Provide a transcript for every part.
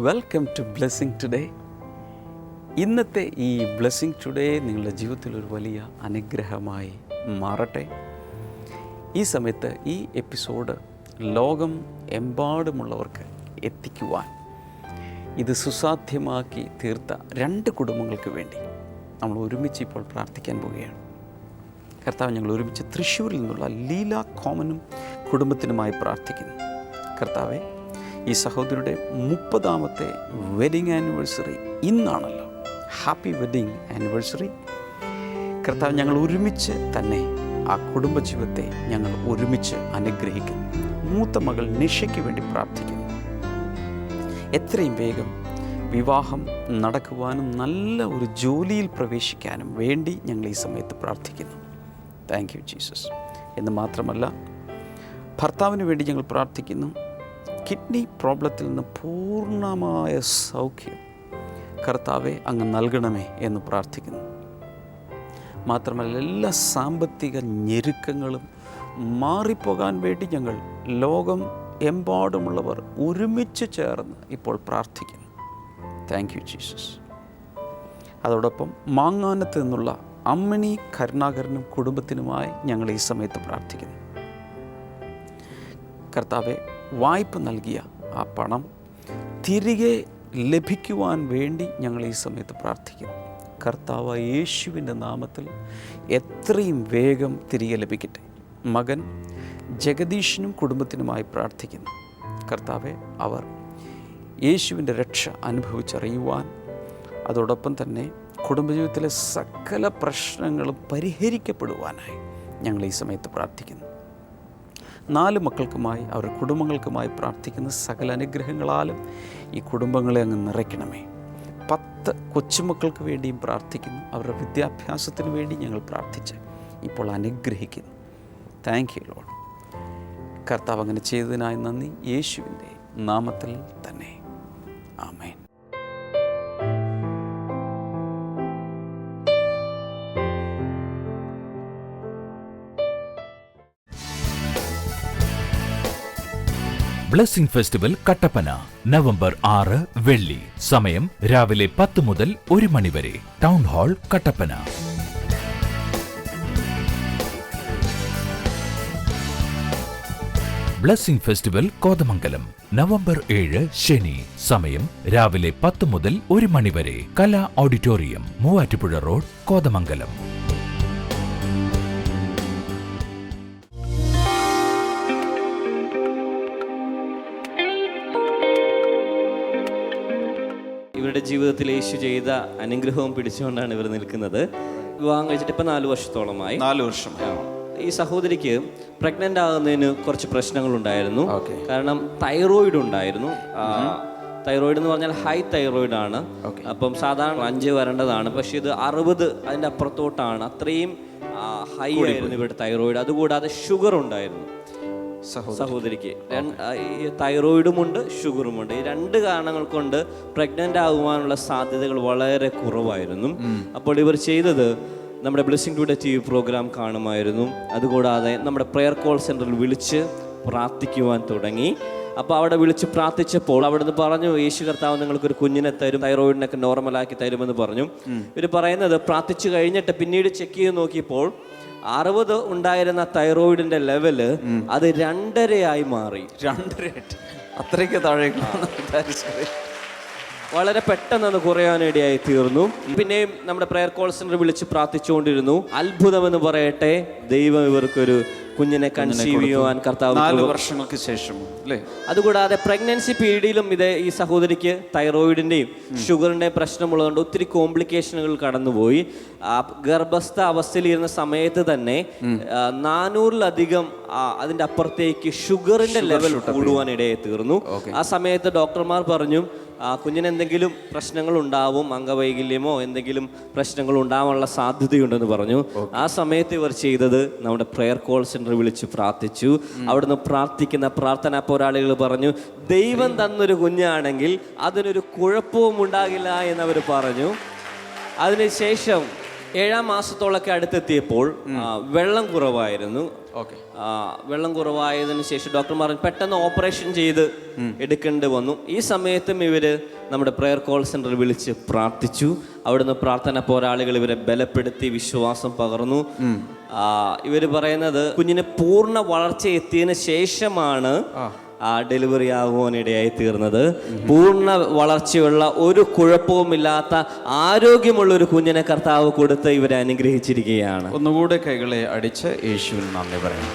Welcome to blessing today. ഇന്നത്തെ ഈ blessing today നിങ്ങളുടെ ജീവിതത്തിൽ ഒരു വലിയ അനുഗ്രഹമായി മാറട്ടെ. ഈ സമയത്ത് ഈ എപ്പിസോഡ് ലോകം എമ്പാടുമുള്ളവർക്ക് എത്തിക്കുവാൻ ഇത് സുസാധ്യമാക്കി തീർത്ത 2 കുടുംബങ്ങൾക്ക് വേണ്ടി നമ്മൾ ഒരുമിച്ച് ഇപ്പോൾ പ്രാർത്ഥിക്കാൻ പോവുകയാണ്. കർത്താവ്, ഞങ്ങൾ ഒരുമിച്ച് തൃശ്ശൂരിൽ നിന്നുള്ള ലീല കോമനും കുടുംബത്തിനുമായി പ്രാർത്ഥിക്കുന്നു. കർത്താവെ, ഈ സഹോദരിയുടെ 30ാമത്തെ വെഡിങ് ആനിവേഴ്സറി ഇന്നാണല്ലോ. Happy wedding anniversary. കർത്താവ്, ഞങ്ങൾ ഒരുമിച്ച് തന്നെ ആ കുടുംബജീവിതത്തെ ഞങ്ങൾ ഒരുമിച്ച് അനുഗ്രഹിക്കുന്നു. മൂത്ത മകൾ നിഷയ്ക്ക് വേണ്ടി പ്രാർത്ഥിക്കുന്നു. എത്രയും വേഗം വിവാഹം നടക്കുവാനും നല്ല ഒരു ജോലിയിൽ പ്രവേശിക്കാനും വേണ്ടി ഞങ്ങൾ ഈ സമയത്ത് പ്രാർത്ഥിക്കുന്നു. Thank you Jesus. എന്ന് മാത്രമല്ല, ഭർത്താവിന് വേണ്ടി ഞങ്ങൾ പ്രാർത്ഥിക്കുന്നു. കിഡ്നി പ്രോബ്ലത്തിൽ നിന്ന് പൂർണ്ണമായ സൗഖ്യം കർത്താവെ അങ്ങ് നൽകണമേ എന്ന് പ്രാർത്ഥിക്കുന്നു. മാത്രമല്ല, എല്ലാ സാമ്പത്തിക ഞെരുക്കങ്ങളും മാറിപ്പോകാൻ വേണ്ടി ഞങ്ങൾ ലോകം എമ്പാടുമുള്ളവർ ഒരുമിച്ച് ചേർന്ന് ഇപ്പോൾ പ്രാർത്ഥിക്കുന്നു. Thank you Jesus. അതോടൊപ്പം മാങ്ങാനത്ത് നിന്നുള്ള അമ്മിണി കരുണാകരനും കുടുംബത്തിനുമായി ഞങ്ങൾ ഈ സമയത്ത് പ്രാർത്ഥിക്കുന്നു. കർത്താവെ, വായ്പ നൽകിയ ആ പണം തിരികെ ലഭിക്കുവാൻ വേണ്ടി ഞങ്ങൾ ഈ സമയത്ത് പ്രാർത്ഥിക്കുന്നു. കർത്താവ് യേശുവിൻ്റെ നാമത്തിൽ എത്രയും വേഗം തിരികെ ലഭിക്കട്ടെ. മകൻ ജഗദീഷിനും കുടുംബത്തിനുമായി പ്രാർത്ഥിക്കുന്നു. കർത്താവെ, അവർ യേശുവിൻ്റെ രക്ഷ അനുഭവിച്ചറിയുവാൻ, അതോടൊപ്പം തന്നെ കുടുംബജീവിതത്തിലെ സകല പ്രശ്നങ്ങളും പരിഹരിക്കപ്പെടുവാനായി ഞങ്ങൾ ഈ സമയത്ത് പ്രാർത്ഥിക്കുന്നു. 4 മക്കൾക്കുമായി അവരുടെ കുടുംബങ്ങൾക്കുമായി പ്രാർത്ഥിക്കുന്ന സകല അനുഗ്രഹങ്ങളാലും ഈ കുടുംബങ്ങളെ അങ്ങ് നിറയ്ക്കണമേ. 10 കൊച്ചുമക്കൾക്ക് വേണ്ടിയും പ്രാർത്ഥിക്കുന്നു. അവരുടെ വിദ്യാഭ്യാസത്തിന് വേണ്ടി ഞങ്ങൾ പ്രാർത്ഥിച്ച് ഇപ്പോൾ അനുഗ്രഹിക്കുന്നു. Thank you Lord. കർത്താവ് അങ്ങനെ ചെയ്തതിനായി നന്ദി. യേശുവിൻ്റെ നാമത്തിൽ തന്നെ ആമേൻ. ബ്ലെസ്സിംഗ് ഫെസ്റ്റിവൽ കട്ടപ്പന നവംബർ 6 വെള്ളി. സമയം രാവിലെ 10 മുതൽ 1 മണി വരെ. Town hall Kattappana. Blessing festival Kothamangalam November 7 ശനി. സമയം രാവിലെ 10 മുതൽ 1 മണി വരെ. കലാ ഓഡിറ്റോറിയം, മൂവാറ്റുപുഴ റോഡ്, കോതമംഗലം. ഇവരുടെ ജീവിതത്തിൽ യേശു ചെയ്ത അനുഗ്രഹവും പിടിച്ചുകൊണ്ടാണ് ഇവർ നിൽക്കുന്നത്. വിവാഹം കഴിച്ചിട്ട് ഇപ്പം 4 വർഷത്തോളമായി. 4 വർഷമായി. ഈ സഹോദരിക്ക് പ്രഗ്നൻ്റ് ആകുന്നതിന് കുറച്ച് പ്രശ്നങ്ങളുണ്ടായിരുന്നു. കാരണം തൈറോയിഡ് ഉണ്ടായിരുന്നു. തൈറോയിഡ് എന്ന് പറഞ്ഞാൽ ഹൈ തൈറോയിഡ് ആണ്. അപ്പം സാധാരണ 5 വരേണ്ടതാണ്, പക്ഷേ ഇത് 60 അതിൻ്റെ അപ്പുറത്തോട്ടാണ്. അത്രയും ഹൈ ആയിരുന്നു ഇവരുടെ തൈറോയിഡ്. അതുകൂടാതെ ഷുഗർ ഉണ്ടായിരുന്നു സഹോദരിക്ക്. തൈറോയിഡുമുണ്ട്, ഷുഗറുമുണ്ട്. ഈ 2 കാരണങ്ങൾ കൊണ്ട് പ്രഗ്നൻ്റ് ആകുവാനുള്ള സാധ്യതകൾ വളരെ കുറവായിരുന്നു. അപ്പോൾ ഇവർ ചെയ്തത് നമ്മുടെ ബ്ലെസ്സിംഗ് ടുഡേ TV പ്രോഗ്രാം കാണുമായിരുന്നു. അതുകൂടാതെ നമ്മുടെ പ്രെയർ കോൾ സെൻറ്ററിൽ വിളിച്ച് പ്രാർത്ഥിക്കുവാൻ തുടങ്ങി. അപ്പോൾ അവിടെ വിളിച്ച് പ്രാർത്ഥിച്ചപ്പോൾ അവിടുന്ന് പറഞ്ഞു, യേശു കർത്താവ് നിങ്ങൾക്കൊരു കുഞ്ഞിനെ തരും, തൈറോയിഡിനൊക്കെ നോർമലാക്കി തരുമെന്ന് പറഞ്ഞു. ഇവർ പറയുന്നത് പ്രാർത്ഥിച്ചു കഴിഞ്ഞിട്ട് പിന്നീട് ചെക്ക് ചെയ്ത് നോക്കിയപ്പോൾ 60 ഉണ്ടായിരുന്ന തൈറോയിഡിന്റെ ലെവല് അത് 2.5 മാറി. 2.5 അത്രയ്ക്ക് താഴേക്ക് വളരെ പെട്ടെന്ന് അത് കുറയാനിടയായി തീർന്നു. പിന്നെയും നമ്മുടെ പ്രെയർ കോൾ സെന്റർ വിളിച്ച് പ്രാർത്ഥിച്ചുകൊണ്ടിരുന്നു. അത്ഭുതമെന്ന് പറയട്ടെ, ദൈവം ഇവർക്കൊരു കുഞ്ഞിനെ കൺസീവ് ചെയ്യുവാൻ കർത്താവ് 4 വർഷങ്ങൾക്ക് ശേഷം അല്ലേ. അതുകൂടാതെ പ്രഗ്നൻസി പീരീഡിലും ഈ സഹോദരിക്ക് തൈറോയിഡിന്റെയും ഷുഗറിന്റെയും പ്രശ്നമുള്ളതുകൊണ്ട് ഒത്തിരി കോംപ്ലിക്കേഷനുകൾ കടന്നുപോയി. ഗർഭസ്ഥ അവസ്ഥയിലിരുന്ന സമയത്ത് തന്നെ 400-ലധികം അതിന്റെ അപ്പുറത്തേക്ക് ഷുഗറിന്റെ ലെവൽ കൂടുവാനിടയായി തീർന്നു. ആ സമയത്ത് ഡോക്ടർമാർ പറഞ്ഞു, കുഞ്ഞിന് എന്തെങ്കിലും പ്രശ്നങ്ങൾ ഉണ്ടാവും, അംഗവൈകല്യമോ എന്തെങ്കിലും പ്രശ്നങ്ങൾ ഉണ്ടാവാനുള്ള സാധ്യതയുണ്ടെന്ന് പറഞ്ഞു. ആ സമയത്ത് ഇവർ ചെയ്തത് നമ്മുടെ പ്രെയർ കോൾ സെന്റർ വിളിച്ച് പ്രാർത്ഥിച്ചു. അവിടുന്ന് പ്രാർത്ഥിക്കുന്ന പ്രാർത്ഥനാ പോരാളികൾ പറഞ്ഞു, ദൈവം തന്നൊരു കുഞ്ഞാണെങ്കിൽ അതിനൊരു കുഴപ്പവും ഉണ്ടാകില്ല എന്നവർ പറഞ്ഞു. അതിനുശേഷം 7-ാം മാസത്തോളൊക്കെ അടുത്തെത്തിയപ്പോൾ വെള്ളം കുറവായിരുന്നു. ഓക്കെ. വെള്ളം കുറവായതിനു ശേഷം ഡോക്ടർമാർ പെട്ടെന്ന് ഓപ്പറേഷൻ ചെയ്ത് എടുക്കേണ്ടി വന്നു. ഈ സമയത്തും ഇവർ നമ്മുടെ പ്രെയർ കോൾ സെൻറ്റർ വിളിച്ച് പ്രാർത്ഥിച്ചു. അവിടുന്ന് പ്രാർത്ഥന പോരാളികൾ ഇവരെ ബലപ്പെടുത്തി വിശ്വാസം പകർന്നു. ഇവർ പറയുന്നത് കുഞ്ഞിന് പൂർണ്ണ വളർച്ച എത്തിയതിന് ശേഷമാണ് ഡെലിവറി ആകുവാനിടയായി തീർന്നത്. പൂർണ്ണ വളർച്ചയുള്ള ഒരു കുഴപ്പവുമില്ലാത്ത ആരോഗ്യമുള്ള ഒരു കുഞ്ഞിനെ കർത്താവ് കൊടുത്ത് ഇവരെ അനുഗ്രഹിച്ചിരിക്കുകയാണ്. ഒന്നുകൂടെ കൈകളെ അടിച്ച് യേശുവിന് നന്ദി പറയാം.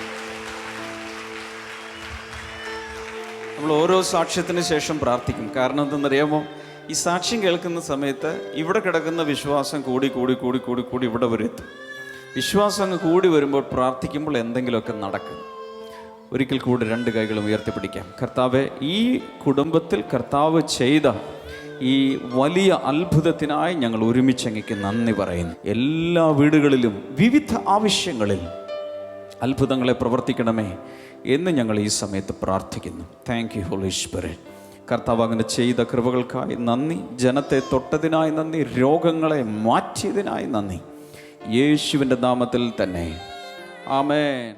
നമ്മൾ ഓരോ സാക്ഷ്യത്തിന് ശേഷം പ്രാർത്ഥിക്കും. കാരണം എന്തെന്നറിയാമോ, ഈ സാക്ഷ്യം കേൾക്കുന്ന സമയത്ത് ഇവിടെ കിടക്കുന്ന വിശ്വാസം കൂടി കൂടി കൂടി കൂടി കൂടി ഇവിടെ വരെ എത്തും. വിശ്വാസം അങ്ങ് കൂടി വരുമ്പോൾ പ്രാർത്ഥിക്കുമ്പോൾ എന്തെങ്കിലുമൊക്കെ നടക്കും. ഒരിക്കൽ കൂടി 2 കൈകളും ഉയർത്തിപ്പിടിക്കാം. കർത്താവെ, ഈ കുടുംബത്തിൽ കർത്താവ് ചെയ്ത ഈ വലിയ അത്ഭുതത്തിനായി ഞങ്ങൾ ഒരുമിച്ച് അങ്ങേക്ക് നന്ദി പറയുന്നു. എല്ലാ വീടുകളിലും വിവിധ ആവശ്യങ്ങളിൽ അത്ഭുതങ്ങളെ പ്രവർത്തിക്കണമേ എന്ന് ഞങ്ങൾ ഈ സമയത്ത് പ്രാർത്ഥിക്കുന്നു. Thank you Holy Spirit. കർത്താവ് അങ്ങനെ ചെയ്ത കൃപകൾക്കായി നന്ദി. ജനത്തെ തൊട്ടതിനായി നന്ദി. രോഗങ്ങളെ മാറ്റിയതിനായി നന്ദി. യേശുവിൻ്റെ നാമത്തിൽ തന്നെ ആമേൻ.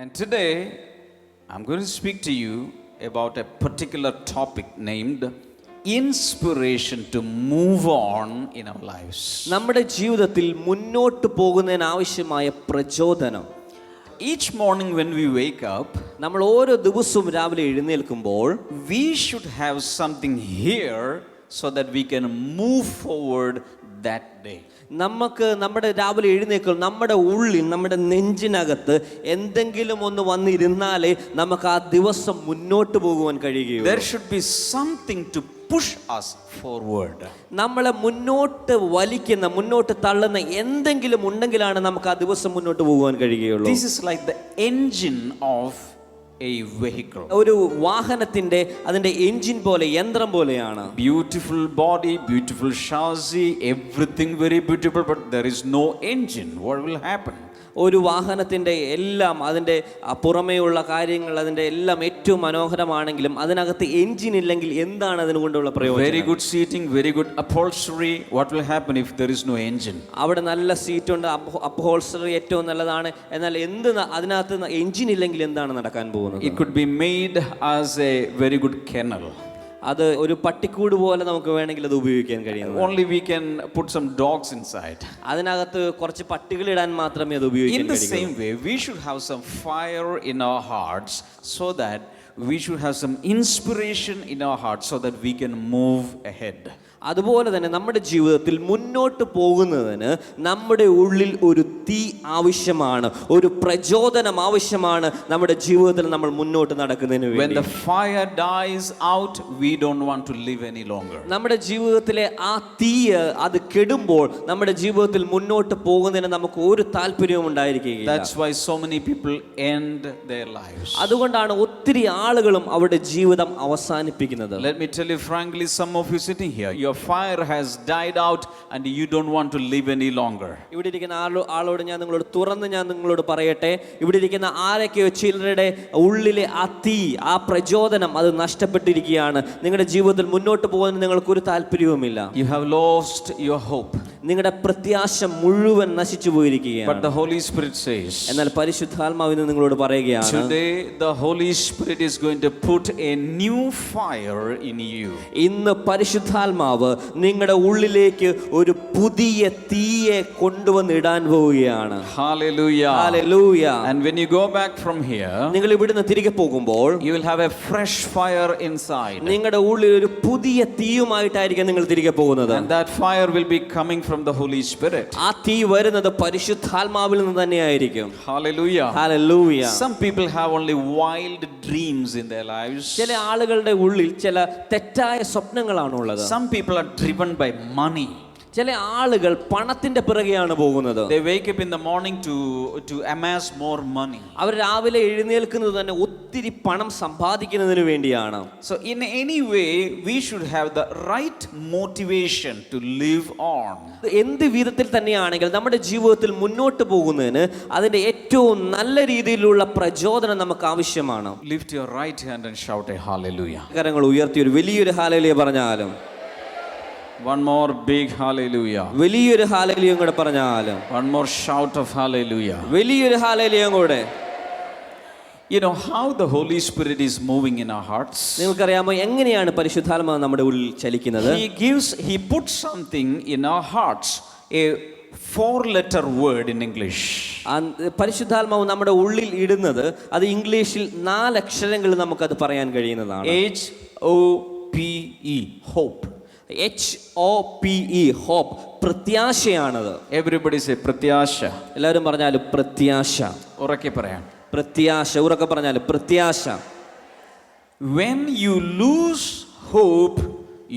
And today I'm going to speak to you about a particular topic named inspiration to move on in our lives. നമ്മുടെ ജീവിതത്തിൽ മുന്നോട്ട് പോകുന്നതിന് ആവശ്യമായ പ്രചോദനം. Each morning when we wake up, നമ്മൾ ഓരോ ദിവസവും രാവിലെ എഴുന്നേൽക്കുമ്പോൾ we should have something here so that we can move forward that day. നമുക്ക് നമ്മുടെ രാവിലെ എഴുന്നേൽക്കും നമ്മുടെ ഉള്ളിൽ നമ്മുടെ നെഞ്ചിനകത്ത് എന്തെങ്കിലും ഒന്ന് വന്നിരുന്നാലേ നമുക്ക് ആ ദിവസം മുന്നോട്ട് പോകുവാൻ കഴിയുകയുള്ളൂ. There should be something to push us forward. നമ്മളെ മുന്നോട്ട് വലിക്കുന്ന മുന്നോട്ട് തള്ളുന്ന എന്തെങ്കിലും ഉണ്ടെങ്കിലാണ് നമുക്ക് ആ ദിവസം മുന്നോട്ട് പോകുവാൻ കഴിയുകയുള്ളൂ. This is like the engine of a vehicle. ഒരു വാഹനത്തിന്റെ അതിന്റെ എഞ്ചിൻ പോലെ യന്ത്രം പോലെയാണ്. Beautiful body, beautiful chassis, everything very beautiful, but there is no engine. What will happen? ഒരു വാഹനത്തിൻ്റെ എല്ലാം അതിൻ്റെ പുറമേയുള്ള കാര്യങ്ങൾ അതിൻ്റെ എല്ലാം ഏറ്റവും മനോഹരമാണെങ്കിലും അതിനകത്ത് എൻജിൻ ഇല്ലെങ്കിൽ എന്താണ് അതിനുകൊണ്ടുള്ള പ്രയോജനം? Very good seating, very good upholstery. What will happen if there is no engine? അവിടെ നല്ല സീറ്റുണ്ട്, അപ്ഹോൾസ്റ്ററി ഏറ്റവും നല്ലതാണ്. എന്നാൽ അതിനകത്ത് എൻജിൻ ഇല്ലെങ്കിൽ എന്താണ് നടക്കാൻ പോകുന്നത്? It could be made as a very good kennel. അത് ഒരു പട്ടിക്കൂട് പോലെ നമുക്ക് വേണമെങ്കിൽ അത് ഉപയോഗിക്കാൻ കഴിയും. Only we can put some dogs inside. അതിനകത്ത് കുറച്ച് പട്ടികളിടാൻ മാത്രമേ അത് ഉപയോഗിക്കാൻ കഴിയൂ. In the same way, we should have some fire in our hearts so that we should have some inspiration in our hearts so that we can move ahead. അതുപോലെ തന്നെ നമ്മുടെ ജീവിതത്തിൽ മുന്നോട്ട് പോകുന്നതിന് നമ്മുടെ ഉള്ളിൽ ഒരു തീ ആവശ്യമാണ്, ഒരു പ്രചോദനം ആവശ്യമാണ് നമ്മുടെ ജീവിതത്തിൽ നമ്മൾ മുന്നോട്ട് നടക്കുന്നതിന് വേണ്ടി. When the fire dies out, we don't want to live any longer. നമ്മുടെ ജീവിതത്തിലെ ആ തീ അത് കെടുമ്പോൾ നമ്മുടെ ജീവിതത്തിൽ മുന്നോട്ട് പോകുന്നതിന് നമുക്ക് ഒരു താല്പര്യവും ഉണ്ടായിരിക്കുകയില്ല. That's why so many people end their lives. അതുകൊണ്ടാണ് ഒത്തിരി ആളുകളും അവരുടെ ജീവിതം അവസാനിപ്പിക്കുന്നത്. Let me tell you frankly, some of you sitting here, your fire has died out and you don't want to live any longer. ഇവിടെ ഇരിക്കുന്ന ആളോട് ഞാൻ നിങ്ങളോട് പറയട്ടെ, ഇവിടെ ഇരിക്കുന്ന ആരൊക്കെയോ ചിലരുടെ ഉള്ളിലെ ആ തീ, ആ പ്രചോദനം അത് നഷ്ടപ്പെട്ടിരിക്കുകയാണ്. നിങ്ങളുടെ ജീവിതത്തിൽ മുന്നോട്ട് പോകാൻ നിങ്ങൾക്ക് ഒരു താല്പര്യവുമില്ല. You have lost your hope. നിങ്ങളുടെ പ്രത്യാശ മുഴുവൻ നശിച്ചു പോയിരിക്കുകയാണ്. But the Holy Spirit says, എന്നാൽ പരിശുദ്ധാത്മാവ് ഇന്ന് നിങ്ങളോട് പറയുകയാണ്, today the Holy Spirit is going to put a new fire in you. ഇന്ന് പരിശുദ്ധാത്മാവ് നിങ്ങളുടെ ഉള്ളിലേക്ക് ഒരു പുതിയ തീയെ കൊണ്ടുവന്നിടാൻ പോവുകയാണ്. Hallelujah. Hallelujah. And when you go back from here, നിങ്ങൾ ഇവിടുന്ന് തിരികെ പോകുമ്പോൾ you will have a fresh fire inside. നിങ്ങളുടെ ഉള്ളിൽ ഒരു പുതിയ തീയുമായിട്ടായിരിക്കും നിങ്ങൾ തിരികെ പോകുന്നത്. And that fire will be coming from the Holy Spirit. ആ തീ വരുന്നത് പരിശുദ്ധാത്മാവിൽ നിന്ന് തന്നെയായിരിക്കും. Hallelujah. Hallelujah. Some people have only wild dreams in their lives. ചില ആളുകളുടെ ഉള്ളിൽ ചില തെറ്റായ സ്വപ്നങ്ങളാണ് ഉള്ളത്. Some people are driven by money. ചില ആളുകൾ പണത്തിന്റെ പിറകെയാണ് പോകുന്നത്. They wake up in the morning to amass more money. അവർ രാവിലെ എഴുന്നേൽക്കുന്നത് തന്നെ ഒത്തിരി പണം സമ്പാദിക്കുന്നതിന് വേണ്ടിയാണ്. So in any way we should have the right motivation to live on. എന്ത് വിധത്തിൽ തന്നെയാണെങ്കിൽ നമ്മുടെ ജീവിതത്തിൽ മുന്നോട്ട് പോകുന്നതിന് അതിന്റെ ഏറ്റവും നല്ല രീതിയിലുള്ള പ്രചോദനം നമുക്ക് ആവശ്യമാണ്. Lift your right hand and shout a hallelujah. കരങ്ങൾ ഉയർത്തി ഒരു വലിയൊരു ഹല്ലേലൂയ പറഞ്ഞാലും, One more big hallelujah. വലിയൊരു ഹല്ലേലൂയ കൂടെ പറഞ്ഞാലും, One more shout of hallelujah. വലിയൊരു ഹല്ലേലൂയ കൂടെ. You know how the Holy Spirit is moving in our hearts? നിങ്ങൾക്കറിയാമോ എങ്ങനെയാണ് പരിശുദ്ധാത്മാവ് നമ്മുടെ ഉള്ളിൽ ചലിക്കുന്നത്? He puts something in our hearts, a 4-letter word in English. പരിശുദ്ധാത്മാവ് നമ്മുടെ ഉള്ളിൽ ഇടുന്നത് അത് ഇംഗ്ലീഷിൽ 4 അക്ഷരങ്ങൾ നമുക്കത് പറയാൻ കഴിയുന്നതാണ്. HOPE, hope. HOPE, ഹോപ്പ്, പ്രത്യാശയാണത്. Everybody say പ്രത്യാശ. എല്ലാവരും പറഞ്ഞാലും പ്രത്യാശ. ഉറക്കെ പറയാം. പ്രത്യാശ. ഉറക്കെ പറഞ്ഞാലും പ്രത്യാശ. When you lose hope,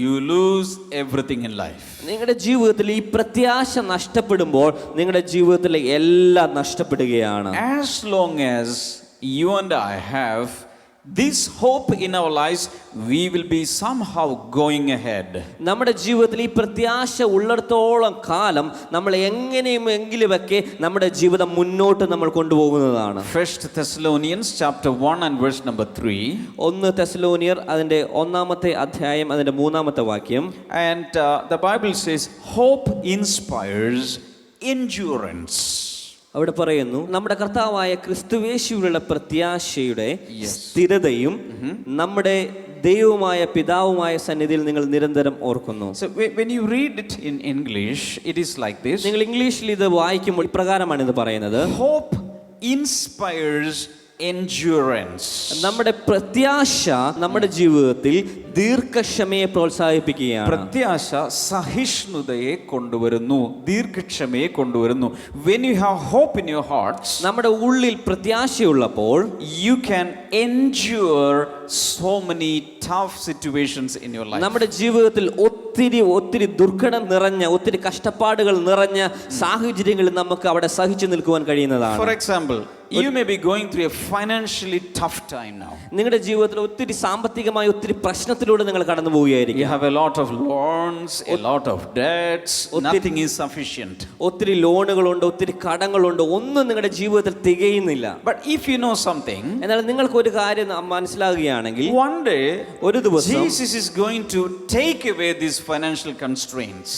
you lose everything in life. നിങ്ങളുടെ ജീവിതത്തിൽ ഈ പ്രത്യാശ നഷ്ടപ്പെടുമ്പോൾ നിങ്ങളുടെ ജീവിതത്തിലെ എല്ലാം നഷ്ടപ്പെടുകയാണ്. As long as you and I have this hope in our lives, we will be somehow going ahead. നമ്മുടെ ജീവിതത്തിൽ ഈ പ്രത്യാശ ഉള്ളിടത്തോളം കാലം നമ്മൾ എങ്ങനെയുമെങ്കിലുമൊക്കെ നമ്മുടെ ജീവിതം മുന്നോട്ട് നമ്മൾ കൊണ്ടുപോകുന്നതാണ്. 1 Thessalonians chapter 1 and verse number 3. 1 തെസ്സലോനിയർ അതിന്റെ 1-ാമത്തെ അധ്യായം അതിന്റെ 3-ാമത്തെ വാക്യം. And the Bible says hope inspires endurance. അവിടെ പറയുന്നു, നമ്മുടെ കർത്താവായ ക്രിസ്തുവേശുവിലുള്ള പ്രത്യാശയുടെ സ്ഥിരതയും നമ്മുടെ ദൈവമായ പിതാവുമായ സന്നിധിയിൽ നിങ്ങൾ നിരന്തരം ഓർക്കുന്നു. So when you read it in English, it is like this. നിങ്ങൾ ഇംഗ്ലീഷിൽ ഇത് വായിക്കുമ്പോൾ ഇപ്രകാരമാണ് ഇത് പറയുന്നത്. Hope inspires endurance. നമ്മുടെ പ്രത്യാശ നമ്മുടെ ജീവിതത്തിൽ ദീർഘക്ഷമയെ പ്രോത്സാഹിപ്പിക്കുകയാണ്. പ്രത്യാശ സഹിഷ്ണുതയെ കൊണ്ടുവരുന്നു, ദീർഘക്ഷമയെ കൊണ്ടുവരുന്നു. When you have hope in your hearts, നമ്മുടെ ഉള്ളിൽ പ്രത്യാശയുള്ളപ്പോൾ you can endure so many tough situations in your life. നമ്മുടെ ജീവിതത്തിൽ ഒത്തിരി ദുർഘടം നിറഞ്ഞ, ഒത്തിരി കഷ്ടപ്പാടുകൾ നിറഞ്ഞ സാഹചര്യങ്ങളിൽ നമുക്ക് അവിടെ സഹിച്ചു നിൽക്കുവാൻ കഴിയുന്നതാണ്. For example, you may be going through a financially tough time now. നിങ്ങളുടെ ജീവിതത്തിൽ ഒത്തിരി സാമ്പത്തികമായ ഒത്തിരി പ്രശ്നത്തിലൂടെ നിങ്ങൾ കടന്നു പോവുകയായിരിക്കും. You have a lot of loans, a lot of debts, nothing is sufficient. ഒത്തിരി ലോണുകളുണ്ട്, ഒത്തിരി കടങ്ങളുണ്ട്, ഒന്നും നിങ്ങളുടെ ജീവിതത്തിൽ തികയുന്നില്ല. But if you know something, എന്നാൽ നിങ്ങൾക്ക് ഒരു കാര്യം മനസ്സിലാകുകയാണെങ്കിൽ one day ഒരു ദിവസം Jesus is going to take away these financial constraints.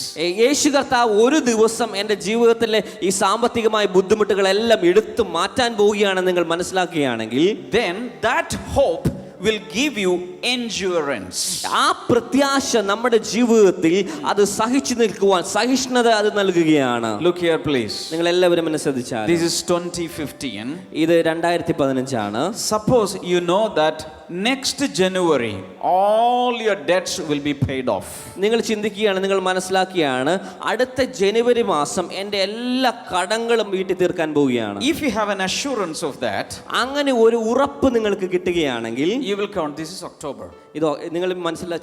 യേശു കർത്താവ് ഒരു ദിവസം എൻ്റെ ജീവിതത്തിലെ ഈ സാമ്പത്തികമായ ബുദ്ധിമുട്ടുകളെല്ലാം എടുത്തു മാറ്റാൻ പോവുകയാണെന്ന് നിങ്ങൾ മനസ്സിലാക്കുകയാണെങ്കിൽ, then that hope will give you endurance. ആ പ്രത്യാശ നമ്മുടെ ജീവിതത്തിൽ അത് സഹിച്ചു നിൽക്കുവാൻ സഹിഷ്ണുത അത് നൽകുകയാണ്. Look here please. നിങ്ങൾ എല്ലാവരും എന്നെ ശ്രദ്ധിച്ചാൽ, This is 2015. ഇത് 2015 ആണ്. Suppose you know that next January all your debts will be paid off. നിങ്ങൾ ചിന്തിക്കുകയാണ്, നിങ്ങൾ മനസ്സിലാക്കുകയാണ്, അടുത്ത ജനുവരി മാസം എൻ്റെ എല്ലാ കടങ്ങളും വീട്ടിൽ തീർക്കാൻ പോവുകയാണ്. If you have an assurance of that, അങ്ങനെ ഒരു ഉറപ്പ് നിങ്ങൾക്ക് കിട്ടുകയാണെങ്കിൽ, you will count this is October. ഇത് നിങ്ങൾ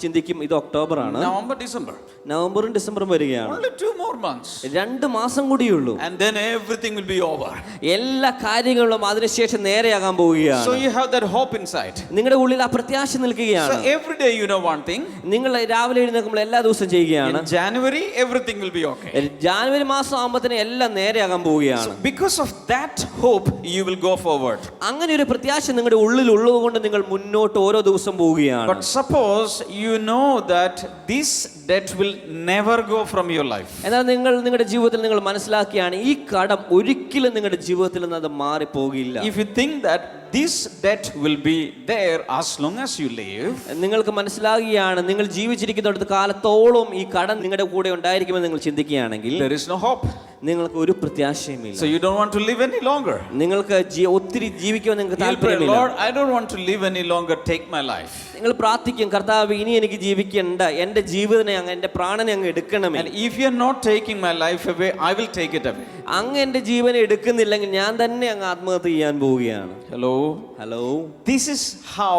ചിന്തിക്കും ഇത് ഒക്ടോബർ ആണ്, November, December. നവംബറും ഡിസംബറും വരികയാണ്. Only 2 more months. 2 മാസം കൂടിയുള്ളൂ. And then everything will be over. എല്ലാ കാര്യങ്ങളും അതിനുശേഷം നേരെയാകാൻ പോവുകയാണ്. So you have that hope inside. നിങ്ങളുടെ ഉള്ളിൽ ആ പ്രത്യാശ നിൽക്കുകയാണ്. So every day you know one thing. നിങ്ങൾ രാവിലെ എഴുന്നേൽക്കുമ്പോൾ എല്ലാ ദിവസവും ചെയ്യുകയാണ്. In January everything will be okay. January മാസം ആകുമ്പോഴത്തേനും എല്ലാം നേരെയാകാൻ പോവുകയാണ്. So because of that hope you will go forward. അങ്ങനെ ഒരു പ്രത്യാശ നിങ്ങളുടെ ഉള്ളിൽ ഉള്ളതുകൊണ്ട് നിങ്ങൾ മുന്നോട്ട് ഓരോ ദിവസം പോവുകയാണ്. But suppose you know that this debt will never go from your life. എന്നാൽ നിങ്ങളുടെ ജീവിതത്തിൽ നിങ്ങൾ മനസ്സിലാക്കിയാണ് ഈ കടം ഒരിക്കലും നിങ്ങളുടെ ജീവിതത്തിൽ നിന്ന് അത് മാറി പോകില്ല. If you think that this debt will be there as long as you live, നിങ്ങൾക്ക് മനസ്സിലാകുകയാണ് നിങ്ങൾ ജീവിച്ചിരിക്കുന്നിടത്ത് കാലത്തോളം ഈ കടം നിങ്ങളുടെ കൂടെ ഉണ്ടായിരിക്കുമെന്ന് നിങ്ങൾ ചിന്തിക്കുകയാണെങ്കിൽ, there is no hope. നിങ്ങൾക്ക് ഒരു പ്രത്യാശയുമില്ല. So you don't want to live any longer. നിങ്ങൾക്ക് ഒത്തിരി ജീവിക്കുവാൻ നിങ്ങൾക്ക് You'll pray, താല്പര്യമില്ല. Lord, I don't want to live any longer. Take my life. നിങ്ങൾ പ്രാർത്ഥിക്കും, കർത്താവ് ഇനി എനിക്ക് ജീവിക്കണ്ട, എൻ്റെ ജീവിതനെ എൻ്റെ പ്രാണനെ അങ്ങ് എടുക്കണമേ. And if you are not taking my life away, I will take it away. അങ്ങ് എൻ്റെ ജീവനെ എടുക്കുന്നില്ലെങ്കിൽ ഞാൻ തന്നെ അങ്ങ് ആത്മഹത്യ ചെയ്യാൻ പോവുകയാണ്. Hello. Hello, This is how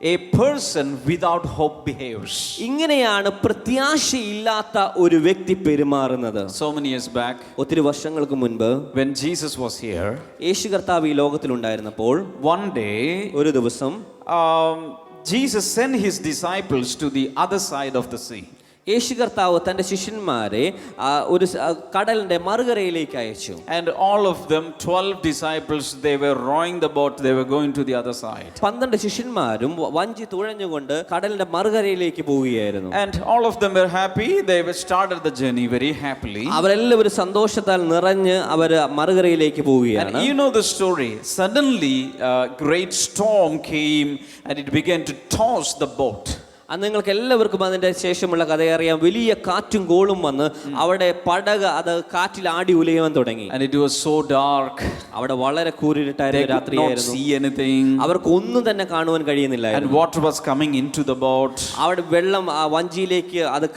a person without hope behaves. ഇങ്ങനെയാണ് പ്രത്യാശയില്ലാത്ത ഒരു വ്യക്തി പെരുമാറുന്നത്. So many years back, ഒത്തിരി വർഷങ്ങൾക്ക് മുൻപ് when Jesus was here, യേശു കർത്താവ് ഈ ലോകത്തിലുണ്ടായിരുന്നപ്പോൾ one day, ഒരു ദിവസം Jesus sent his disciples to the other side of the sea. യേശു കർത്താവ് തന്റെ ശിഷ്യന്മാരെ ഒരു കടലിന്റെ മറുകരയിലേക്ക് അയച്ചു. And all of them, 12 disciples, they were rowing the boat, they were going to the other side. 12 ശിഷ്യന്മാരും വഞ്ചി തുഴഞ്ഞുകൊണ്ട് കടലിന്റെ മറുകരയിലേക്ക് പോവുകയായിരുന്നു. And all of them were happy, they were started the journey very happily. അവരെല്ലാവരും സന്തോഷത്താൽ നിറഞ്ഞ് അവർ മറുകരയിലേക്ക് പോവുകയാണ്. And you know the story. Suddenly a great storm came and it began to toss the boat. അത് നിങ്ങൾക്ക് എല്ലാവർക്കും അതിന്റെ ശേഷമുള്ള കഥയറിയാം. വലിയ കാറ്റും കോളും വന്ന് അവിടെ പടക അത് കാറ്റിൽ ആടി ഉലയാൻ തുടങ്ങി. And it was so dark. അവിടെ വളരെ കൂരിരുട്ടായിരുന്നു, രാത്രിയായിരുന്നു. See anything. അവർക്ക് ഒന്നും തന്നെ കാണുവാൻ കഴിയുന്നില്ലായിരുന്നു. And water was coming into the boat. അവിടെ വെള്ളം ആ വഞ്ചിയിലേക്ക് അത്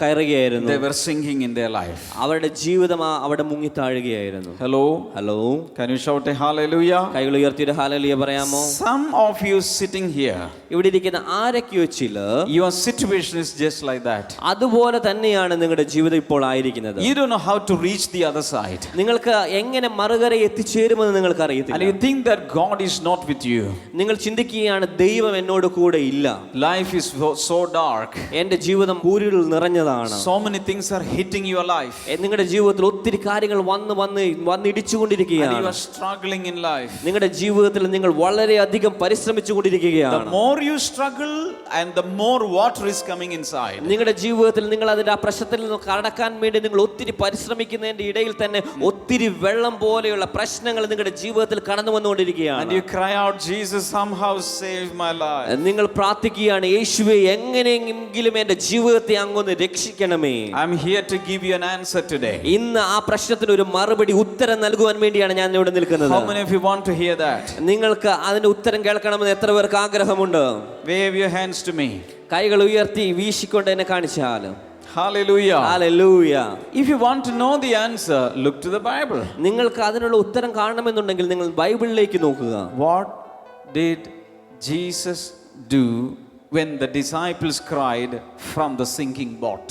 കയറുകയായിരുന്നു. They were sinking in their life. അവരുടെ ജീവിതം അവിടെ മുങ്ങിത്താഴുകയായിരുന്നു. Hello. Hello, Can you shout a hallelujah? കൈകൾ ഉയർത്തി ഒരു ഹല്ലേലൂയ പറയാമോ? Some of you sitting here, ഇവിടെ ഇരിക്കുന്ന ആരൊക്കെയോ ചിലർ your situation is just like that. അതുപോലെ തന്നെയാണ് നിങ്ങളുടെ ജീവിതം ഇപ്പോൾ ആയിരിക്കുന്നത്. You don't know how to reach the other side. നിങ്ങൾക്ക് എങ്ങനെ മറുകര എത്തിച്ചേരുമെന്ന് നിങ്ങൾക്ക് അറിയത്തില്ല. And you think that God is not with you. നിങ്ങൾ ചിന്തിക്കുകയാണ് ദൈവം എന്നോട് കൂടെ ഇല്ല. Life is so dark. എന്റെ ജീവിതം കൂരിരുൾ നിറഞ്ഞതാണ്. So many things are hitting your life. നിങ്ങളുടെ ജീവിതത്തിൽ ഒത്തിരി കാര്യങ്ങൾ വന്ന് ഇടിച്ചുകൊണ്ടിരിക്കുകയാണ്. And you are struggling in life. നിങ്ങളുടെ ജീവിതത്തിൽ നിങ്ങൾ വളരെയധികം പരിശ്രമിച്ചുകൊണ്ടിരിക്കുകയാണ്. The more you struggle and the more water is coming inside. നിങ്ങളുടെ ജീവിതത്തിൽ നിങ്ങൾ അതിന്റെ ആ പ്രശ്നത്തിൽ നിന്ന് കടക്കാൻ വേണ്ടി നിങ്ങൾ ഒത്തിരി പരിശ്രമിക്കുന്നതിന്റെ ഇടയിൽ തന്നെ ഒത്തിരി വെള്ളം പോലെയുള്ള പ്രശ്നങ്ങൾ നിങ്ങളുടെ ജീവിതത്തിൽ കടന്നു വന്നുകൊണ്ടിരിക്കുകയാണ്. And you cry out, Jesus, somehow save my life. നിങ്ങൾ പ്രാർത്ഥിക്കുകയാണ്, യേശുവേ എങ്ങനെയെങ്കിലും എന്റെ ജീവിതത്തെ അങ്ങൊന്ന് രക്ഷിക്കണമേ. I'm here to give you an answer today. ഇന്ന് ആ പ്രശ്നത്തിന് ഒരു മറുപടി ഉത്തരം നൽകുവാൻ വേണ്ടിയാണ് ഞാൻ ഇവിടെ നിൽക്കുന്നത്. How many of you want to hear that? നിങ്ങൾക്ക് അതിന്റെ ഉത്തരം കേൾക്കണമെന്ന് എത്ര പേർക്ക് ആഗ്രഹമുണ്ട്? Wave your hands to me. കൈകൾ ഉയർത്തി വീശിക്കൊണ്ട് എന്നെ കാണിച്ചാൽ. Hallelujah. Hallelujah. If you want to know the answer, look to the Bible. നിങ്ങൾക്ക് അതിനുള്ള ഉത്തരം കാണണമെന്നുണ്ടെങ്കിൽ നിങ്ങൾ ബൈബിളിലേക്ക് നോക്കുക. What did Jesus do when the disciples cried from the sinking boat?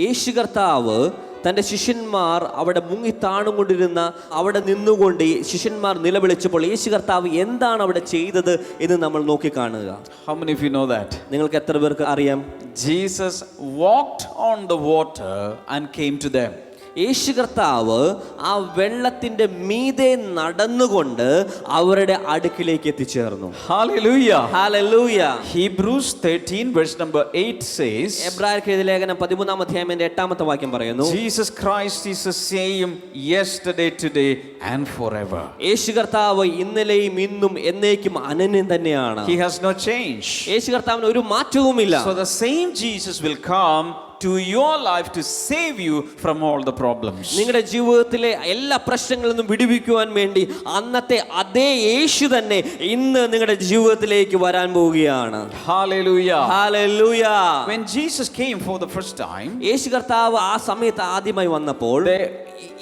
യേശു കർത്താവ് തന്റെ ശിഷ്യന്മാർ അവിടെ മുങ്ങി താണുകൊണ്ടിരുന്ന അവിടെ നിന്നുകൊണ്ട് ശിഷ്യന്മാർ നിലവിളിച്ചപ്പോൾ യേശു കർത്താവ് എന്താണ് അവിടെ ചെയ്തത് എന്ന് നമ്മൾ നോക്കി കാണുക. How many of you know that? നിങ്ങൾക്ക് എത്ര പേർക്ക് അറിയാം? Jesus walked on the water and came to them. യേശു കർത്താവ് ആ വെള്ളത്തിന്റെ മീതെ നടന്നുകൊണ്ട് അവരുടെ അടുക്കിലേക്ക് എത്തിച്ചേർന്നു. Hallelujah. Hallelujah. Hebrews 13 verse number 8 says, എബ്രായർക്ക് എഴുതിയ ലേഖനം 13-ാം അധ്യായത്തിന്റെ 8-ാമത്തെ വാക്യം പറയുന്നു, Jesus Christ is the same yesterday, today and forever. യേശു കർത്താവ് ഇന്നലെയും ഇന്നും എന്നേക്കും അനന്യൻ തന്നെയാണ്. He has no change. യേശു കർത്താവിന് ഒരു മാറ്റവുമില്ല. So the same Jesus will come to your life to save you from all the problems. നിങ്ങളുടെ ജീവിതത്തിലെ എല്ലാ പ്രശ്നങ്ങളിൽ നിന്നും വിടുവിക്കുവാൻ വേണ്ടി അന്നത്തെ അതേ യേശു തന്നെ ഇന്ന് നിങ്ങളുടെ ജീവിതത്തിലേക്ക് വരാൻ പോവുകയാണ്. Hallelujah. Hallelujah. When Jesus came for the first time, യേശു കർത്താവ് ആ സമയത്ത് ആദ്യമായി വന്നപ്പോൾ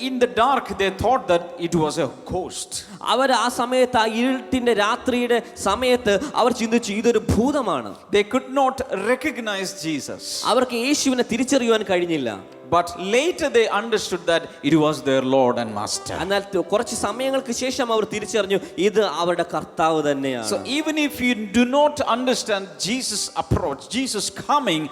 in the dark they thought that it was a ghost. അവർ ആ സമയത്ത് ആ ഇരുട്ടിന്റെ രാത്രിയുടെ സമയത്ത് അവർ ചിന്തിച്ചു ഇതൊരു ഭൂതമാണ്. They could not recognize Jesus. അവർക്ക് യേശുവിനെ തിരിച്ചറിയുവാൻ കഴിഞ്ഞില്ല. But later they understood that it was their Lord and Master. എന്നാൽ കുറച്ച് സമയങ്ങൾക്ക് ശേഷം അവർ തിരിച്ചറിഞ്ഞു ഇത് അവരുടെ കർത്താവ് തന്നെയാണ്. So even if you do not understand Jesus' approach, Jesus coming,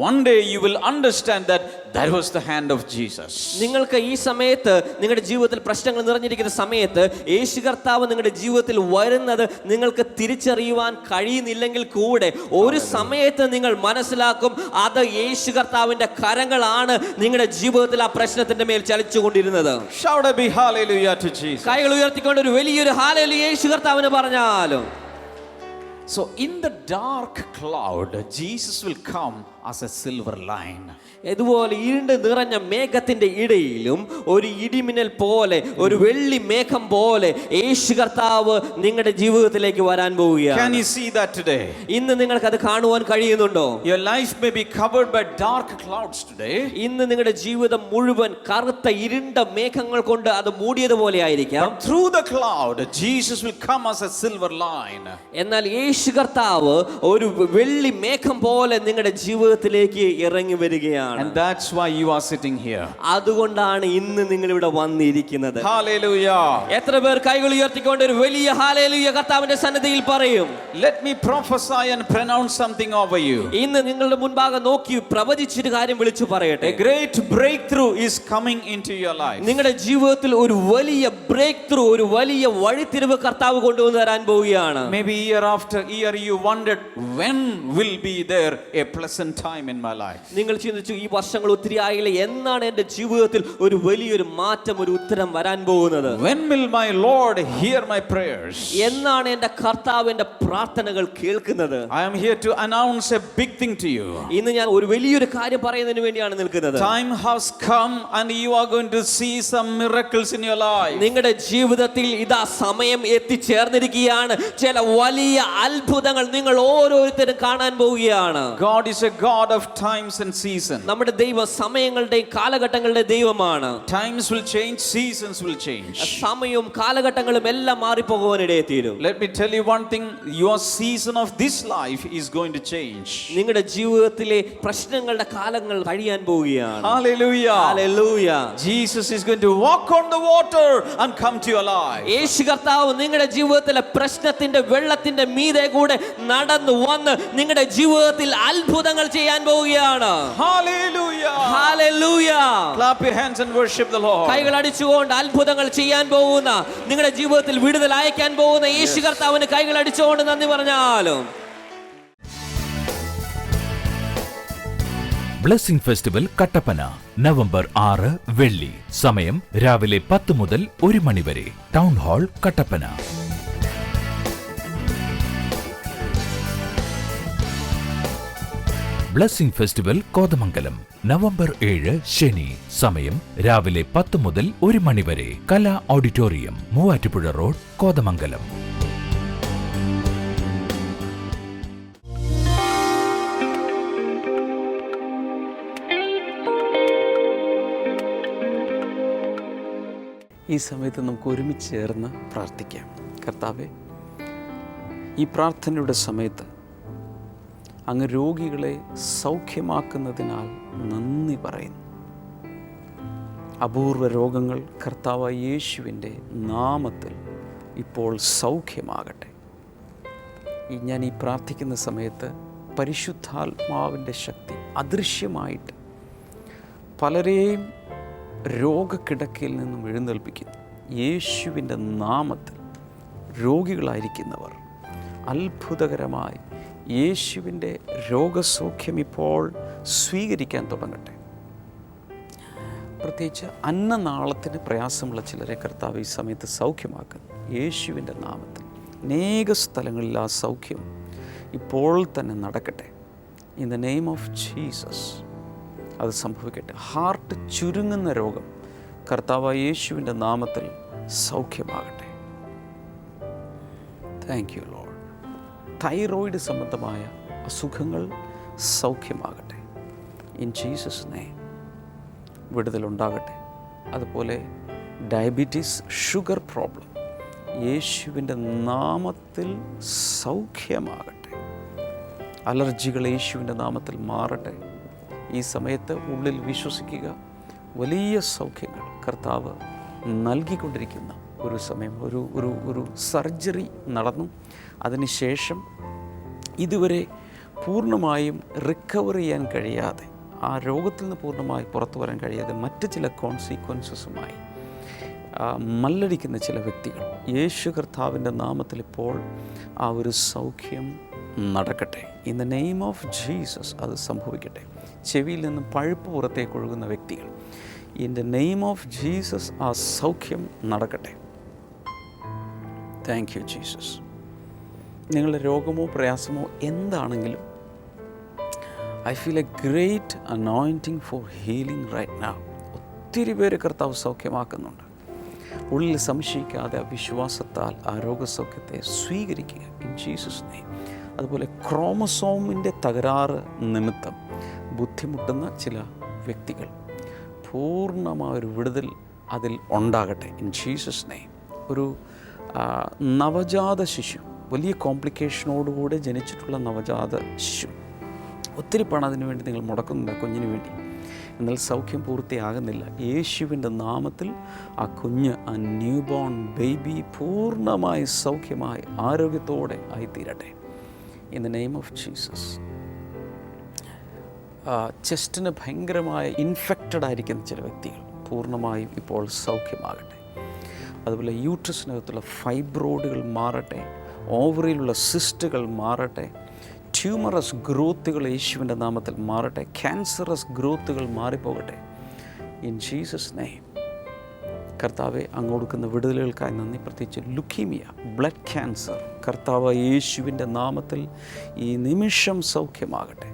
one day you will understand that that was the hand of Jesus. നിങ്ങൾക്ക് ഈ സമയത്ത് നിങ്ങളുടെ ജീവിതത്തിൽ പ്രശ്നങ്ങൾ നിറഞ്ഞിരിക്കുന്ന സമയത്ത് യേശു കർത്താവ് നിങ്ങളുടെ ജീവിതത്തിൽ വരുന്നത് നിങ്ങൾക്ക് തിരിച്ചറിയുവാൻ കഴിയുന്നില്ലെങ്കിൽ കൂടെ ഒരു സമയത്ത് നിങ്ങൾ മനസ്സിലാക്കും അത് യേശു കർത്താവിന്റെ കരങ്ങളാണ് നിങ്ങളുടെ ജീവിതത്തിൽ ആ പ്രശ്നത്തിന്റെ മേൽ ചലിച്ചുകൊണ്ടിരുന്നത്. Shout a big hallelujah to Jesus. കൈകൾ ഉയർത്തിക്കൊണ്ട് ഒരു വലിയൊരു ഹല്ലേലൂയ യേശു കർത്താവിന് പറഞ്ഞാലും. So in the dark cloud, Jesus will come as a silver line. ഇതുപോലെ ഇരുണ്ട് നിറഞ്ഞ മേഘത്തിന്റെ ഇടയിലും ഒരു ഇടിമിന്നൽ പോലെ, ഒരു വെള്ളി മേഘം പോലെ യേശു കർത്താവ് നിങ്ങളുടെ ജീവിതത്തിലേക്ക് വരാൻ പോവുകയാണ്. Can you see that today? ഇന്ന് നിങ്ങൾക്ക് അത് കാണുവാൻ കഴിയുന്നുണ്ടോ? Your life may be covered by dark clouds today. ഇന്ന് നിങ്ങളുടെ ജീവിതം മുഴുവൻ കറുത്ത ഇരുണ്ട മേഘങ്ങൾ കൊണ്ട് അത് മൂടിയതുപോലെ ആയിരിക്കാം. But through the cloud, Jesus will come as a silver line. എന്നാൽ യേശു കർത്താവ് ഒരു വെള്ളി മേഘം പോലെ നിങ്ങളുടെ ജീവിതത്തിലേക്ക് ഇറങ്ങി വരികയാണ്. And that's why you are sitting here. അതുകൊണ്ടാണ് ഇന്ന് നിങ്ങൾ ഇവിടെ വന്നിരിക്കുന്നത്. Hallelujah. എത്ര പേർ കൈകൾ ഉയർത്തിക്കൊണ്ട് ഒരു വലിയ ഹല്ലേലൂയ കർത്താവിന്റെ സന്നിധിയിൽ പറയും? Let me prophesy and pronounce something over you. ഇന്ന് നിങ്ങളുടെ മുൻപാകെ നോക്കി പ്രവചിച്ചൊരു കാര്യം വിളിച്ചു പറയട്ടെ. A great breakthrough is coming into your life. നിങ്ങളുടെ ജീവിതത്തിൽ ഒരു വലിയ ബ്രേക്ക് ത്രൂ, ഒരു വലിയ വഴിത്തിരിവ് കർത്താവ് കൊണ്ടുവന്ന് തരാൻ പോവുകയാണ്. Maybe year after year you wondered, when will be there a pleasant time in my life? നിങ്ങൾ ചിന്തിച്ചു, ഈ വർഷങ്ങൾ ഒത്തിരി ആയില്ല, എന്നാണ് എൻ്റെ ജീവിതത്തിൽ ഒരു വലിയൊരു മാറ്റം, ഒരു ഉത്തരം വരാൻ പോകുന്നത്? When will my Lord hear my prayers? എന്നാണ് എൻ്റെ കർത്താവ് എൻ്റെ പ്രാർത്ഥനകൾ കേൾക്കുന്നത്? I am here to announce a big thing to you. ഇന്ന് ഞാൻ ഒരു വലിയൊരു കാര്യം പറയുന്നതിന് വേണ്ടിയാണ് നിൽക്കുന്നത്. Time has come and you are going to see some miracles in your life. നിങ്ങളുടെ ജീവിതത്തിൽ ഇതാ സമയം എത്തിച്ചേർന്നിരിക്കുകയാണ്. ചില വലിയ അത്ഭുതങ്ങൾ നിങ്ങൾ ഓരോരുത്തരും കാണാൻ പോവുകയാണ്. God is a God of times and seasons. നമ്മുടെ ദൈവം സമയങ്ങളുടെയും കാലഘട്ടങ്ങളുടെ ദൈവമാണ്. Times will change, seasons will change. സമയവും കാലഘട്ടങ്ങളും എല്ലാം മാറിപ്പോകുവാനിടയെ തീരും. Let me tell you one thing, your season of this life is going to change. നിങ്ങളുടെ ജീവിതത്തിലെ പ്രശ്നങ്ങളുടെ കാലങ്ങൾ കഴിയാൻ പോവുകയാണ്. Hallelujah. Hallelujah. Jesus is going to walk on the water and come to your life. യേശു കർത്താവ് നിങ്ങളുടെ ജീവിതത്തിലെ പ്രശ്നത്തിന്റെ വെള്ളത്തിന്റെ മീതെ കൂടെ നടന്നു വന്ന് നിങ്ങളുടെ ജീവിതത്തിൽ അത്ഭുതങ്ങൾ ചെയ്യാൻ പോവുകയാണ്. Hallelujah. Hallelujah. Clap your hands and worship the Lord. കൈകൾ അടിച്ചുകൊണ്ട് അത്ഭുതങ്ങൾ ചെയ്യാൻ പോകുന്ന, നിങ്ങളുടെ ജീവിതത്തിൽ വിടുതൽ അയക്കാൻ പോകുന്ന യേശു കർത്താവിന് കൈകൾ അടിച്ചുകൊണ്ട് നന്ദി പറഞ്ഞാലും. ബ്ലെസ്സിംഗ് ഫെസ്റ്റിവൽ കട്ടപ്പന നവംബർ 6 വെള്ളി. സമയം രാവിലെ 10 മുതൽ 1 മണി വരെ. Town hall Kattappana. Blessing festival Kothamangalam November 7 ശനി. സമയം രാവിലെ 10 മുതൽ 1 മണി വരെ. കലാ ഓഡിറ്റോറിയം, മൂവാറ്റുപുഴ റോഡ്, കോതമംഗലം. ഈ സമയത്ത് നമുക്ക് ഒരുമിച്ച് ചേർന്ന് പ്രാർത്ഥിക്കാം. കർത്താവേ, ഈ പ്രാർത്ഥനയുടെ സമയത്ത് അങ്ങ് രോഗികളെ സൗഖ്യമാക്കുന്നതിനാൽ നന്ദി പറയുന്നു. അപൂർവ രോഗങ്ങൾ കർത്താവായ യേശുവിൻ്റെ നാമത്തിൽ ഇപ്പോൾ സൗഖ്യമാകട്ടെ. ഞാൻ ഈ പ്രാർത്ഥിക്കുന്ന സമയത്ത് പരിശുദ്ധാത്മാവിൻ്റെ ശക്തി അദൃശ്യമായിട്ട് പലരെയും രോഗക്കിടക്കയിൽ നിന്നും എഴുന്നേൽപ്പിക്കുന്നു. യേശുവിൻ്റെ നാമത്തിൽ രോഗികളായിരിക്കുന്നവർ അത്ഭുതകരമായി യേശുവിൻ്റെ രോഗസൗഖ്യം ഇപ്പോൾ സ്വീകരിക്കാൻ തുടങ്ങട്ടെ. പ്രത്യേകിച്ച് അന്നനാളത്തിന് പ്രയാസമുള്ള ചിലരെ കർത്താവ് ഈ സമയത്ത് സൗഖ്യമാക്കുന്നു. യേശുവിൻ്റെ നാമത്തിൽ അനേക സ്ഥലങ്ങളിൽ ആ സൗഖ്യം ഇപ്പോൾ തന്നെ നടക്കട്ടെ. In the name of Jesus അത് സംഭവിക്കട്ടെ. ഹാർട്ട് ചുരുങ്ങുന്ന രോഗം കർത്താവായ യേശുവിൻ്റെ നാമത്തിൽ സൗഖ്യമാകട്ടെ. Thank you Lord. തൈറോയിഡ് സംബന്ധമായ അസുഖങ്ങൾ സൗഖ്യമാകട്ടെ. ഇൻ ജീസസ് നെയിം വിടുതലുണ്ടാകട്ടെ. അതുപോലെ ഡയബറ്റീസ്, ഷുഗർ പ്രോബ്ലം യേശുവിൻ്റെ നാമത്തിൽ സൗഖ്യമാകട്ടെ. അലർജികൾ യേശുവിൻ്റെ നാമത്തിൽ മാറട്ടെ. ഈ സമയത്ത് ഉള്ളിൽ വിശ്വസിക്കുക, വലിയ സൗഖ്യങ്ങൾ കർത്താവ് നൽകിക്കൊണ്ടിരിക്കുന്ന ഒരു സമയം. ഒരു സർജറി നടന്നു. അതിനുശേഷം ഇതുവരെ പൂർണ്ണമായും റിക്കവർ ചെയ്യാൻ കഴിയാതെ, ആ രോഗത്തിൽ നിന്ന് പൂർണ്ണമായി പുറത്തു വരാൻ കഴിയാതെ മറ്റ് ചില കോൺസിക്വൻസസുമായി മല്ലടിക്കുന്ന ചില വ്യക്തികൾ, യേശു കർത്താവിൻ്റെ നാമത്തിൽ ഇപ്പോൾ ആ ഒരു സൗഖ്യം നടക്കട്ടെ. In the name of Jesus അത് സംഭവിക്കട്ടെ. ചെവിയിൽ നിന്നും പഴുപ്പ് പുറത്തേക്ക് ഒഴുകുന്ന വ്യക്തികൾ, in the name of Jesus ആ സൗഖ്യം നടക്കട്ടെ. Thank you Jesus. നിങ്ങളുടെ രോഗമോ പ്രയാസമോ എന്താണെങ്കിലും I feel a great anointing for healing right now. ഒത്തിരി പേര് കർത്താവ് സൗഖ്യമാക്കുന്നുണ്ട്. ഉള്ളിൽ സംശയിക്കാതെ വിശ്വാസത്താൽ ആ രോഗസൗഖ്യത്തെ സ്വീകരിക്കുക ഇൻ ജീസസ് നെയിം. അതുപോലെ ക്രോമസോമിൻ്റെ തകരാറ് നിമിത്തം ബുദ്ധിമുട്ടുന്ന ചില വ്യക്തികൾ പൂർണ്ണമായൊരു വിടുതൽ അതിൽ ഉണ്ടാകട്ടെ ഇൻ ജീസസ് നെയിം. ഒരു നവജാത ശിശു, വലിയ കോംപ്ലിക്കേഷനോടുകൂടെ ജനിച്ചിട്ടുള്ള നവജാത ശിശു, ഒത്തിരി പണം അതിനു വേണ്ടി നിങ്ങൾ മുടക്കുന്നുണ്ട് കുഞ്ഞിന് വേണ്ടി, എന്നാൽ സൗഖ്യം പൂർത്തിയാകുന്നില്ല. യേശുവിൻ്റെ നാമത്തിൽ ആ കുഞ്ഞ്, ആ ന്യൂ ബോൺ ബേബി പൂർണ്ണമായി സൗഖ്യമായി ആരോഗ്യത്തോടെ ആയിത്തീരട്ടെ in the name of Jesus. ചെസ്റ്റിന് ഭയങ്കരമായ ഇൻഫെക്റ്റഡ് ആയിരിക്കുന്ന ചില വ്യക്തികൾ പൂർണ്ണമായും ഇപ്പോൾ സൗഖ്യമാകട്ടെ. അതുപോലെ യൂട്രസിനകത്തുള്ള ഫൈബ്രോയിഡുകൾ മാറട്ടെ, ഓവറിയിലുള്ള സിസ്റ്റുകൾ മാറട്ടെ, ട്യൂമറസ് ഗ്രോത്തുകൾ യേശുവിൻ്റെ നാമത്തിൽ മാറട്ടെ, ക്യാൻസറസ് ഗ്രോത്തുകൾ മാറിപ്പോകട്ടെ ഇൻ ജീസസ് നെയിം. കർത്താവെ, അങ്ങ് കൊടുക്കുന്ന വിടുതലുകൾക്കായി നന്ദി. പ്രത്യേകിച്ച് ലുക്കീമിയ, ബ്ലഡ് ക്യാൻസർ, കർത്താവ് യേശുവിൻ്റെ നാമത്തിൽ ഈ നിമിഷം സൗഖ്യമാകട്ടെ.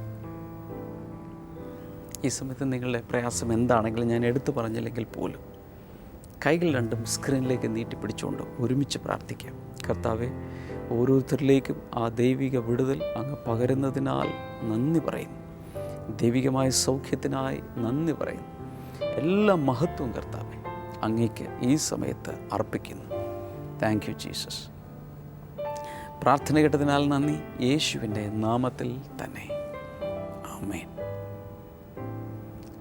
ഈ സമയത്ത് നിങ്ങളുടെ പ്രയാസം എന്താണെങ്കിലും ഞാൻ എടുത്തു പറഞ്ഞില്ലെങ്കിൽ പോലും കൈകൾ രണ്ടും സ്ക്രീനിലേക്ക് നീട്ടിപ്പിടിച്ചുകൊണ്ട് ഒരുമിച്ച് പ്രാർത്ഥിക്കാം. കർത്താവെ, ഓരോരുത്തരിലേക്കും ആ ദൈവിക വിടുതൽ അങ്ങ് പകരുന്നതിനാൽ നന്ദി പറയുന്നു. ദൈവികമായ സൗഖ്യത്തിനായി നന്ദി പറയുന്നു. എല്ലാ മഹത്വവും കർത്താവെ അങ്ങേക്ക് ഈ സമയത്ത് അർപ്പിക്കുന്നു. Thank you Jesus. പ്രാർത്ഥന കേട്ടതിനാൽ നന്ദി, യേശുവിൻ്റെ നാമത്തിൽ തന്നെ ആമേൻ.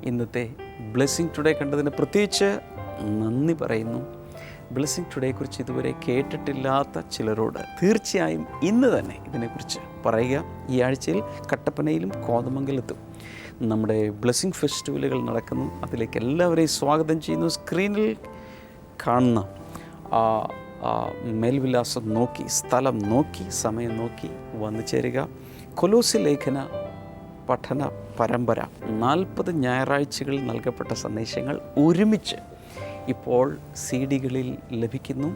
ഇന്നത്തെ ബ്ലെസ്സിങ് ടുഡേ കണ്ടതിന് പ്രത്യേകിച്ച് നന്ദി പറയുന്നു. ബ്ലെസ്സിങ് ടുഡേയെക്കുറിച്ച് ഇതുവരെ കേട്ടിട്ടില്ലാത്ത ചിലരോട് തീർച്ചയായും ഇന്ന് തന്നെ ഇതിനെക്കുറിച്ച് പറയുക. ഈ ആഴ്ചയിൽ കട്ടപ്പനയിലും കോതമംഗലത്തും നമ്മുടെ ബ്ലെസ്സിങ് ഫെസ്റ്റിവലുകൾ നടക്കുന്നു. അതിലേക്ക് എല്ലാവരെയും സ്വാഗതം ചെയ്യുന്നു. സ്ക്രീനിൽ കാണുന്ന മേൽവിലാസം നോക്കി, സ്ഥലം നോക്കി, സമയം നോക്കി വന്നു ചേരുക. കൊലോസ്യ ലേഖന പഠന പരമ്പര 40 ഞായറാഴ്ചകളിൽ നൽകപ്പെട്ട സന്ദേശങ്ങൾ ഒരുമിച്ച് ഇപ്പോൾ CD-കളിൽ ലഭിക്കുന്നു.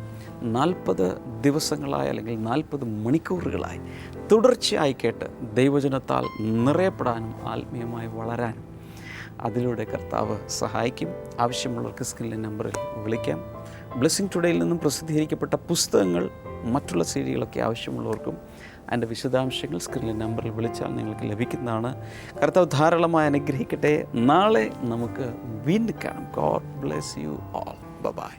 40 ദിവസങ്ങളായി അല്ലെങ്കിൽ 40 മണിക്കൂറുകളായി തുടർച്ചയായി കേട്ട് ദൈവജനത്താൽ നിറയപ്പെടാനും ആത്മീയമായി വളരാനും അതിലൂടെ കർത്താവ് സഹായിക്കും. ആവശ്യമുള്ളവർക്ക് സ്ക്രീനിലെ നമ്പറിൽ വിളിക്കാം. ബ്ലെസ്സിങ് ടുഡേയിൽ നിന്നും പ്രസിദ്ധീകരിക്കപ്പെട്ട പുസ്തകങ്ങൾ, മറ്റുള്ള CD-കളൊക്കെ ആവശ്യമുള്ളവർക്കും അതിൻ്റെ വിശദാംശങ്ങൾ സ്ക്രീനിലെ നമ്പറിൽ വിളിച്ചാൽ നിങ്ങൾക്ക് ലഭിക്കുന്നതാണ്. കർത്താവ് ധാരാളമായി അനുഗ്രഹിക്കട്ടെ. നാളെ നമുക്ക് വീണ്ടും കാണാം. God bless you all. By.